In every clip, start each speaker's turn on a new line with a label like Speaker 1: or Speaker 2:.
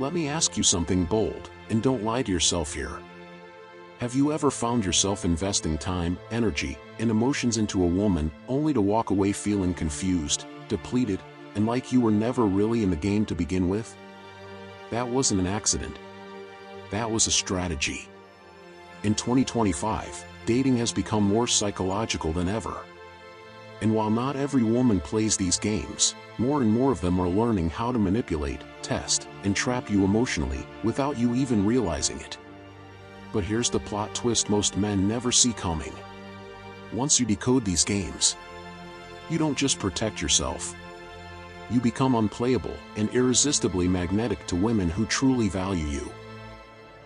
Speaker 1: Let me ask you something bold, and don't lie to yourself here. Have you ever found yourself investing time, energy, and emotions into a woman only to walk away feeling confused, depleted, and like you were never really in the game to begin with? That wasn't an accident. That was a strategy. In 2025, dating has become more psychological than ever. And while not every woman plays these games, more and more of them are learning how to manipulate, test, and trap you emotionally without you even realizing it. But here's the plot twist most men never see coming. Once you decode these games, you don't just protect yourself. You become unplayable and irresistibly magnetic to women who truly value you.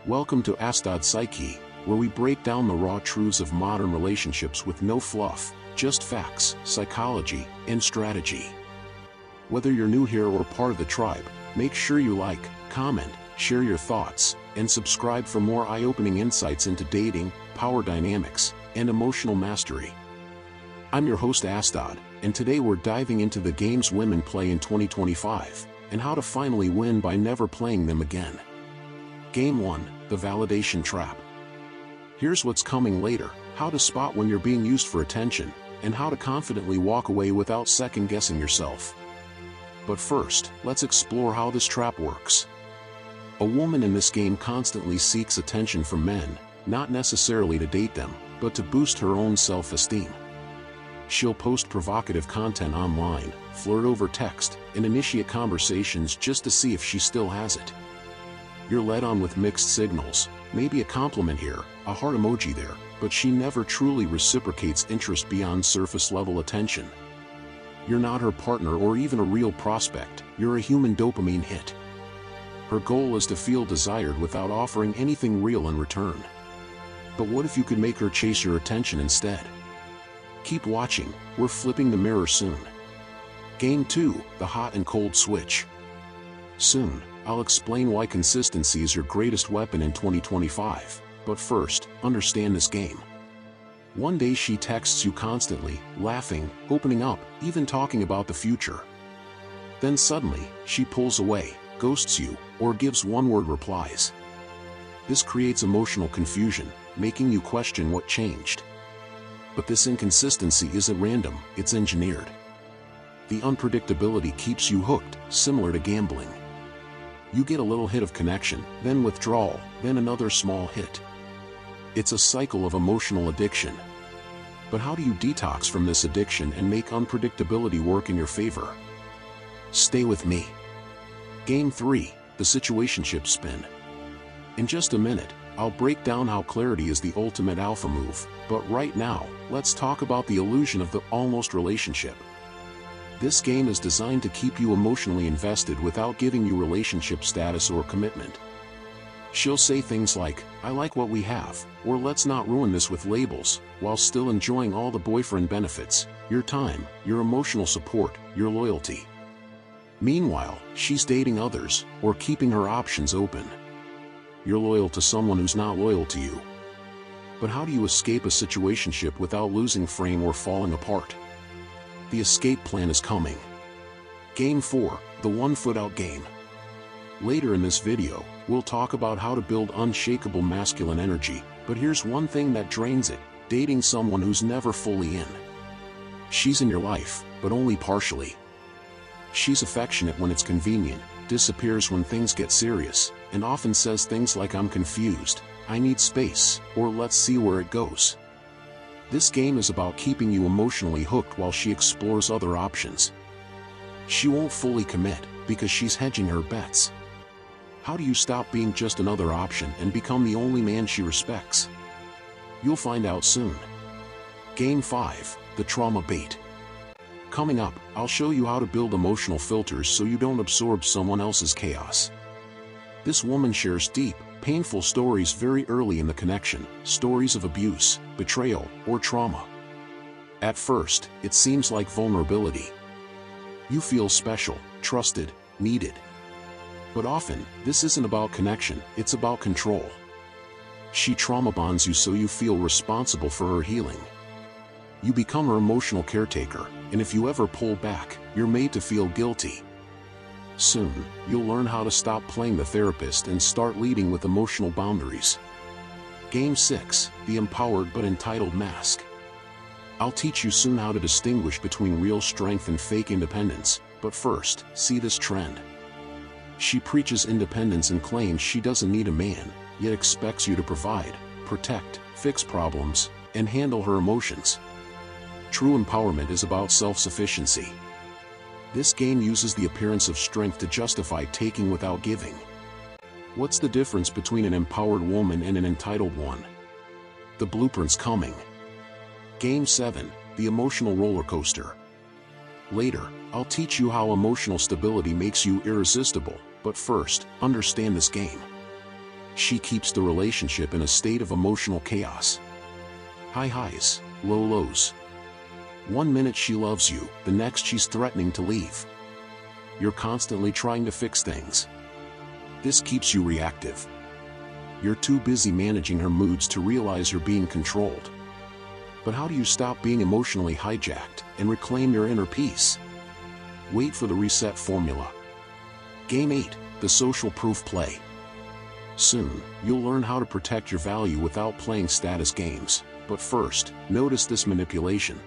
Speaker 1: Welcome to outsmart Psyche, where we break down the raw truths of modern relationships with no fluff, just facts, psychology, and strategy. Whether you're new here or part of the tribe, make sure you like, comment, share your thoughts, and subscribe for more eye-opening insights into dating, power dynamics, and emotional mastery. I'm your host outsmart, and today we're diving into the games women play in 2025, and how to finally win by never playing them again. Game 1, the validation trap. Here's what's coming later: how to spot when you're being used for attention, and how to confidently walk away without second-guessing yourself. But first, let's explore how this trap works. A woman in this game constantly seeks attention from men, not necessarily to date them, but to boost her own self-esteem. She'll post provocative content online, flirt over text, and initiate conversations just to see if she still has it. You're led on with mixed signals, maybe a compliment here, a heart emoji there, but she never truly reciprocates interest beyond surface-level attention. You're not her partner or even a real prospect, you're a human dopamine hit. Her goal is to feel desired without offering anything real in return. But what if you could make her chase your attention instead? Keep watching, we're flipping the mirror soon. Game 2, the hot and cold switch. Soon, I'll explain why consistency is your greatest weapon in 2025, but first, understand this game. One day she texts you constantly, laughing, opening up, even talking about the future. Then suddenly, she pulls away, ghosts you, or gives one-word replies. This creates emotional confusion, making you question what changed. But this inconsistency isn't random, it's engineered. The unpredictability keeps you hooked, similar to gambling. You get a little hit of connection, then withdrawal, then another small hit. It's a cycle of emotional addiction. But how do you detox from this addiction and make unpredictability work in your favor? Stay with me. Game 3, the situationship spin. In just a minute, I'll break down how clarity is the ultimate alpha move, but right now, let's talk about the illusion of the almost relationship. This game is designed to keep you emotionally invested without giving you relationship status or commitment. She'll say things like, "I like what we have," or "let's not ruin this with labels," while still enjoying all the boyfriend benefits, your time, your emotional support, your loyalty. Meanwhile, she's dating others, or keeping her options open. You're loyal to someone who's not loyal to you. But how do you escape a situationship without losing frame or falling apart? The escape plan is coming. Game 4, the one foot out game. Later in this video, we'll talk about how to build unshakable masculine energy, but here's one thing that drains it: dating someone who's never fully in. She's in your life, but only partially. She's affectionate when it's convenient, disappears when things get serious, and often says things like "I'm confused," "I need space," or "let's see where it goes." This game is about keeping you emotionally hooked while she explores other options. She won't fully commit, because she's hedging her bets. How do you stop being just another option and become the only man she respects? You'll find out soon. Game 5, the trauma bait. Coming up, I'll show you how to build emotional filters so you don't absorb someone else's chaos. This woman shares deep, painful stories very early in the connection, stories of abuse, betrayal, or trauma. At first, it seems like vulnerability. You feel special, trusted, needed. But often, this isn't about connection, it's about control. She trauma bonds you so you feel responsible for her healing. You become her emotional caretaker, and if you ever pull back, you're made to feel guilty. Soon, you'll learn how to stop playing the therapist and start leading with emotional boundaries. Game 6, the empowered but entitled mask. I'll teach you soon how to distinguish between real strength and fake independence, but first, see this trend. She preaches independence and claims she doesn't need a man, yet expects you to provide, protect, fix problems, and handle her emotions. True empowerment is about self-sufficiency. This game uses the appearance of strength to justify taking without giving. What's the difference between an empowered woman and an entitled one? The blueprint's coming. Game 7, the emotional roller coaster. Later, I'll teach you how emotional stability makes you irresistible, but first, understand this game. She keeps the relationship in a state of emotional chaos. High highs, low lows. One minute she loves you, the next she's threatening to leave. You're constantly trying to fix things. This keeps you reactive. You're too busy managing her moods to realize you're being controlled. But how do you stop being emotionally hijacked and reclaim your inner peace? Wait for the reset formula. Game 8, the social proof play. Soon, you'll learn how to protect your value without playing status games, but first, notice this manipulation.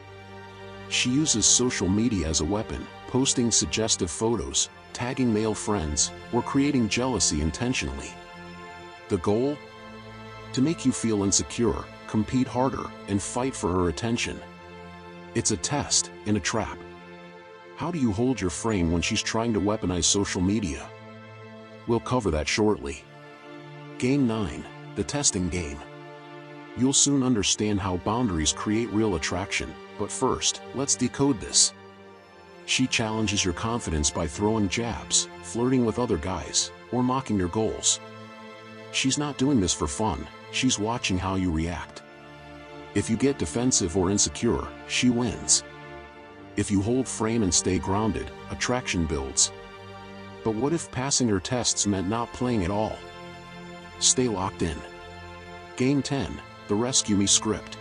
Speaker 1: She uses social media as a weapon, posting suggestive photos, tagging male friends, or creating jealousy intentionally. The goal? To make you feel insecure, compete harder, and fight for her attention. It's a test and a trap. How do you hold your frame when she's trying to weaponize social media? We'll cover that shortly. Game 9, the testing game. You'll soon understand how boundaries create real attraction, but first, let's decode this. She challenges your confidence by throwing jabs, flirting with other guys, or mocking your goals. She's not doing this for fun, she's watching how you react. If you get defensive or insecure, she wins. If you hold frame and stay grounded, attraction builds. But what if passing her tests meant not playing at all? Stay locked in. Game 10, the Rescue Me script.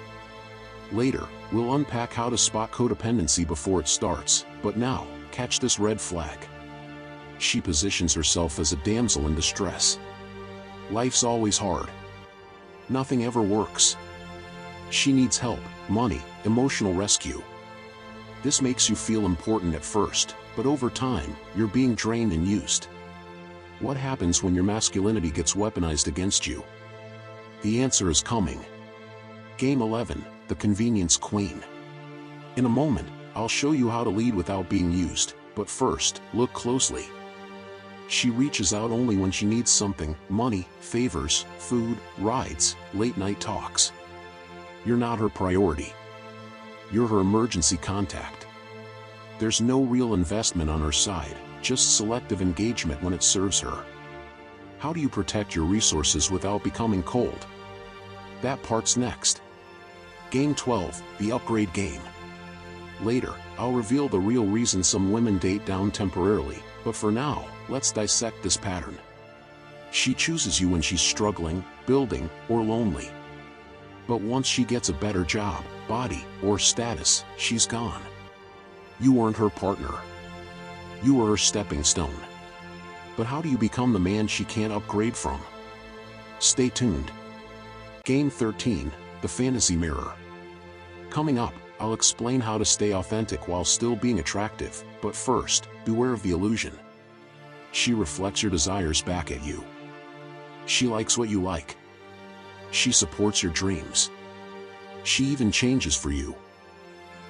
Speaker 1: Later, we'll unpack how to spot codependency before it starts, but now, catch this red flag. She positions herself as a damsel in distress. Life's always hard. Nothing ever works. She needs help, money, emotional rescue. This makes you feel important at first, but over time, you're being drained and used. What happens when your masculinity gets weaponized against you? The answer is coming. Game 11, the Convenience Queen. In a moment, I'll show you how to lead without being used, but first, look closely. She reaches out only when she needs something: money, favors, food, rides, late-night talks. You're not her priority. You're her emergency contact. There's no real investment on her side, just selective engagement when it serves her. How do you protect your resources without becoming cold? That part's next. Game 12, the Upgrade Game. Later, I'll reveal the real reason some women date down temporarily, but for now, let's dissect this pattern. She chooses you when she's struggling, building, or lonely. But once she gets a better job, body, or status, she's gone. You weren't her partner. You were her stepping stone. But how do you become the man she can't upgrade from? Stay tuned. Game 13, the Fantasy Mirror. Coming up, I'll explain how to stay authentic while still being attractive, but first, beware of the illusion. She reflects your desires back at you. She likes what you like. She supports your dreams. She even changes for you.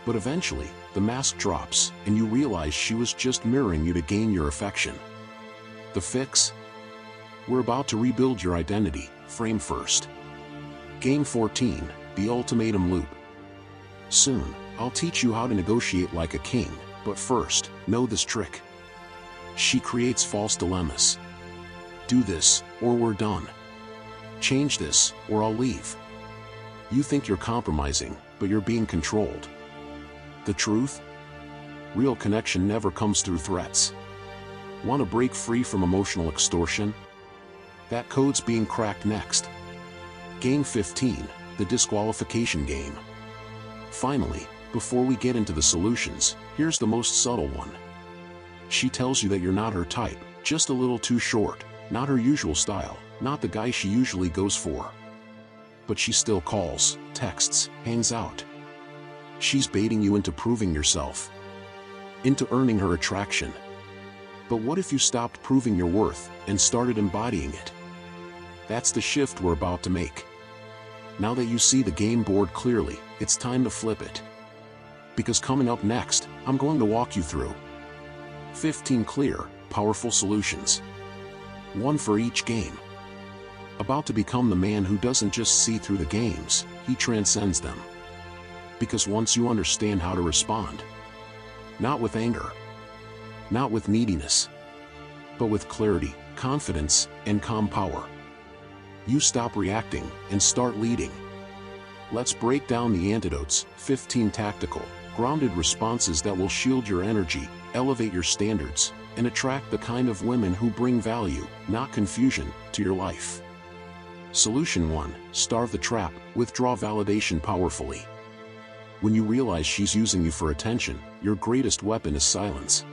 Speaker 1: But eventually, the mask drops, and you realize she was just mirroring you to gain your affection. The fix? We're about to rebuild your identity, frame first. Game 14, the Ultimatum Loop. Soon, I'll teach you how to negotiate like a king, but first, know this trick. She creates false dilemmas. Do this, or we're done. Change this, or I'll leave. You think you're compromising, but you're being controlled. The truth? Real connection never comes through threats. Want to break free from emotional extortion? That code's being cracked next. Game 15, the Disqualification Game. Finally, before we get into the solutions, here's the most subtle one. She tells you that you're not her type, just a little too short, not her usual style, not the guy she usually goes for. But she still calls, texts, hangs out. She's baiting you into proving yourself, into earning her attraction. But what if you stopped proving your worth and started embodying it? That's the shift we're about to make. Now that you see the game board clearly, it's time to flip it. Because coming up next, I'm going to walk you through 15 clear, powerful solutions. One for each game. About to become the man who doesn't just see through the games, he transcends them. Because once you understand how to respond, not with anger, not with neediness, but with clarity, confidence, and calm power, you stop reacting and start leading. Let's break down the antidotes, 15 tactical, grounded responses that will shield your energy, elevate your standards, and attract the kind of women who bring value, not confusion, to your life. Solution 1. Starve the trap, withdraw validation powerfully. When you realize she's using you for attention, your greatest weapon is silence.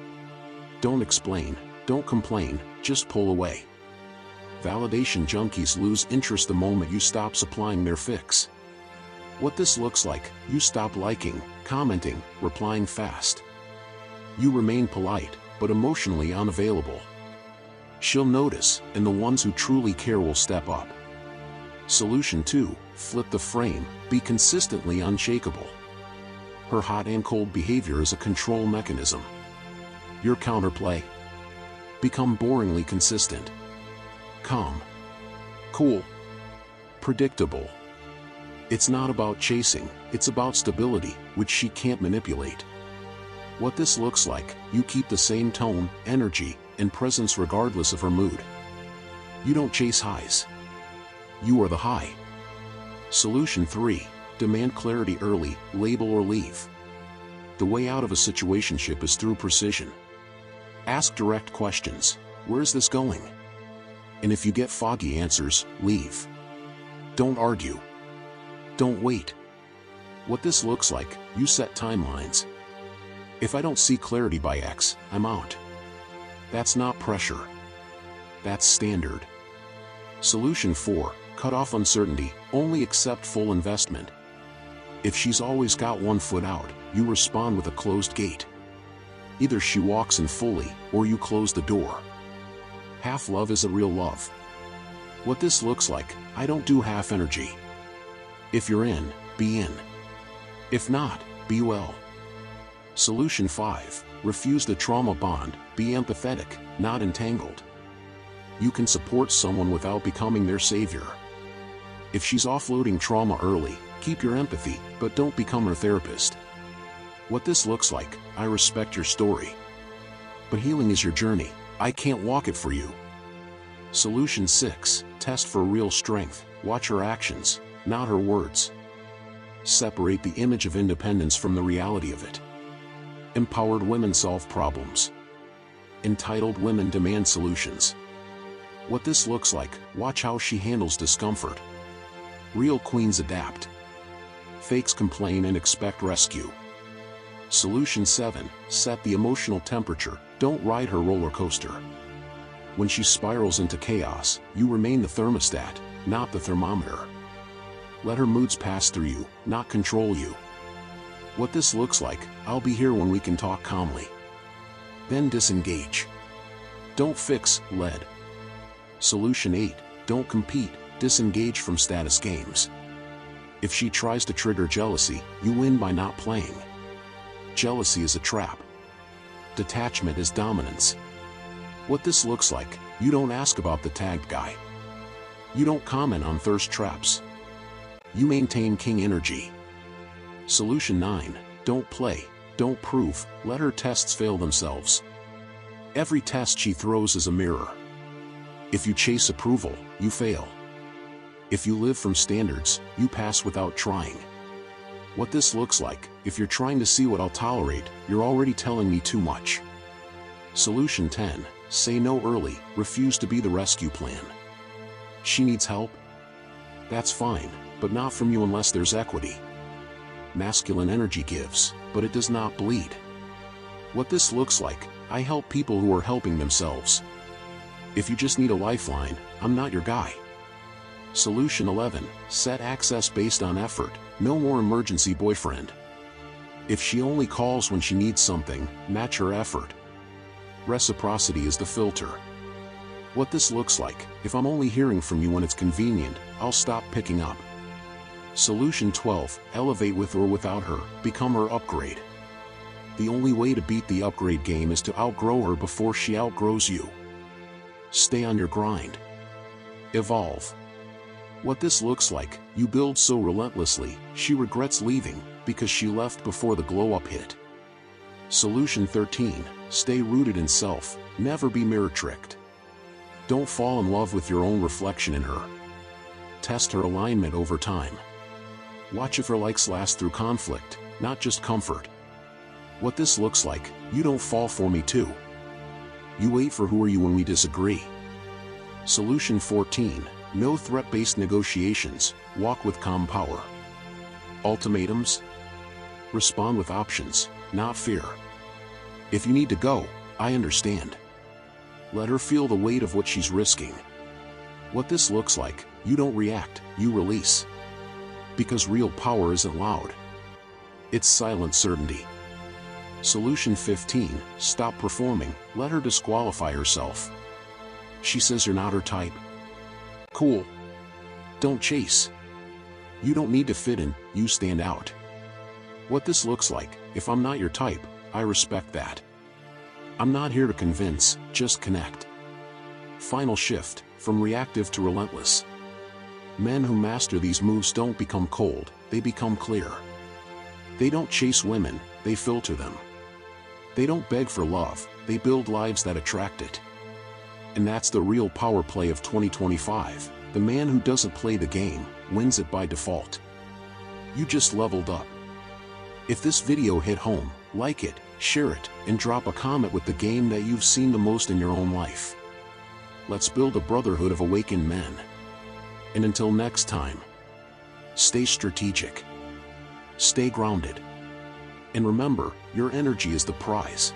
Speaker 1: Don't explain, don't complain, just pull away. Validation junkies lose interest the moment you stop supplying their fix. What this looks like: you stop liking, commenting, replying fast. You remain polite, but emotionally unavailable. She'll notice, and the ones who truly care will step up. Solution 2. Flip the frame, be consistently unshakable. Her hot and cold behavior is a control mechanism. Your counterplay: become boringly consistent. Calm, cool, predictable. It's not about chasing, it's about stability, which she can't manipulate. What this looks like: you keep the same tone, energy, and presence regardless of her mood. You don't chase highs. You are the high. Solution 3. Demand clarity early, label or leave. The way out of a situationship is through precision. Ask direct questions. Where's this going? And if you get foggy answers, leave. Don't argue. Don't wait. What this looks like: you set timelines. If I don't see clarity by X, I'm out. That's not pressure. That's standard. Solution 4. Cut off uncertainty, only accept full investment. If she's always got one foot out, you respond with a closed gate. Either she walks in fully, or you close the door. Half love is a real love. What this looks like: I don't do half energy. If you're in, be in. If not, be well. Solution 5. Refuse the trauma bond, be empathetic, not entangled. You can support someone without becoming their savior. If she's offloading trauma early, keep your empathy, but don't become her therapist. What this looks like: I respect your story, but healing is your journey. I can't walk it for you. Solution 6. Test for real strength, watch her actions, not her words. Separate the image of independence from the reality of it. Empowered women solve problems. Entitled women demand solutions. What this looks like: watch how she handles discomfort. Real queens adapt. Fakes complain and expect rescue. Solution 7. Set the emotional temperature, don't ride her roller coaster. When she spirals into chaos, you remain the thermostat, not the thermometer. Let her moods pass through you, not control you. What this looks like: I'll be here when we can talk calmly. Then disengage. Don't fix, lead. Solution 8. Don't compete, disengage from status games. If she tries to trigger jealousy, you win by not playing. Jealousy is a trap. Detachment is dominance. What this looks like: you don't ask about the tagged guy. You don't comment on thirst traps. You maintain king energy. Solution 9. Don't play, don't prove, let her tests fail themselves. Every test she throws is a mirror. If you chase approval, you fail. If you live from standards, you pass without trying. What this looks like: if you're trying to see what I'll tolerate, you're already telling me too much. Solution 10. Say no early, refuse to be the rescue plan. She needs help? That's fine, but not from you unless there's equity. Masculine energy gives, but it does not bleed. What this looks like: I help people who are helping themselves. If you just need a lifeline, I'm not your guy. Solution 11. Set access based on effort. No more emergency boyfriend. If she only calls when she needs something, match her effort. Reciprocity is the filter. What this looks like: if I'm only hearing from you when it's convenient, I'll stop picking up. Solution 12. Elevate with or without her. Become her upgrade. The only way to beat the upgrade game is to outgrow her before she outgrows you. Stay on your grind. Evolve. What this looks like: you build so relentlessly, she regrets leaving, because she left before the glow-up hit. Solution 13. Stay rooted in self. Never be mirror-tricked. Don't fall in love with your own reflection in her. Test her alignment over time. Watch if her likes last through conflict, not just comfort. What this looks like: you don't fall for me too. You wait for who are you when we disagree. Solution 14. No threat-based negotiations. Walk with calm power. Ultimatums? Respond with options, not fear. If you need to go, I understand. Let her feel the weight of what she's risking. What this looks like: you don't react, you release. Because real power isn't loud. It's silent certainty. Solution 15. Stop performing. Let her disqualify herself. She says you're not her type. Cool. Don't chase. You don't need to fit in, you stand out. What this looks like: if I'm not your type, I respect that. I'm not here to convince, just connect. Final shift, from reactive to relentless. Men who master these moves don't become cold, they become clear. They don't chase women, they filter them. They don't beg for love, they build lives that attract it. And that's the real power play of 2025. The man who doesn't play the game, wins it by default. You just leveled up. If this video hit home, like it, share it, and drop a comment with the game that you've seen the most in your own life. Let's build a brotherhood of awakened men. And until next time, stay strategic. Stay grounded. And remember, your energy is the prize.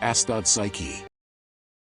Speaker 1: Astad Psyche.